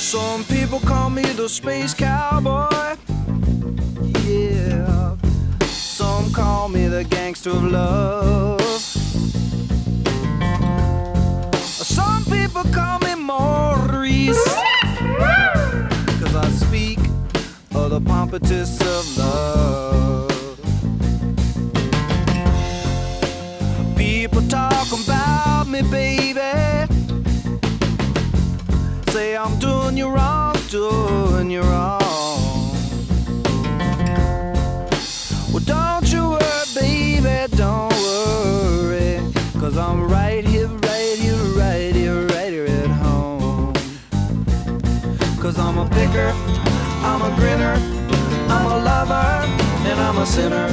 Some people call me the space cowboy. Yeah. Some call me the gangster of love. Some people call me Maurice, 'cause I speak of the pompatus of love. People talk about me, baby, say I'm doing you wrong, doing you wrong. Well, don't you worry, baby, don't worry, 'cause I'm right here, right here, right here, right here at home. 'Cause I'm a picker, I'm a grinner, I'm a lover, and I'm a sinner.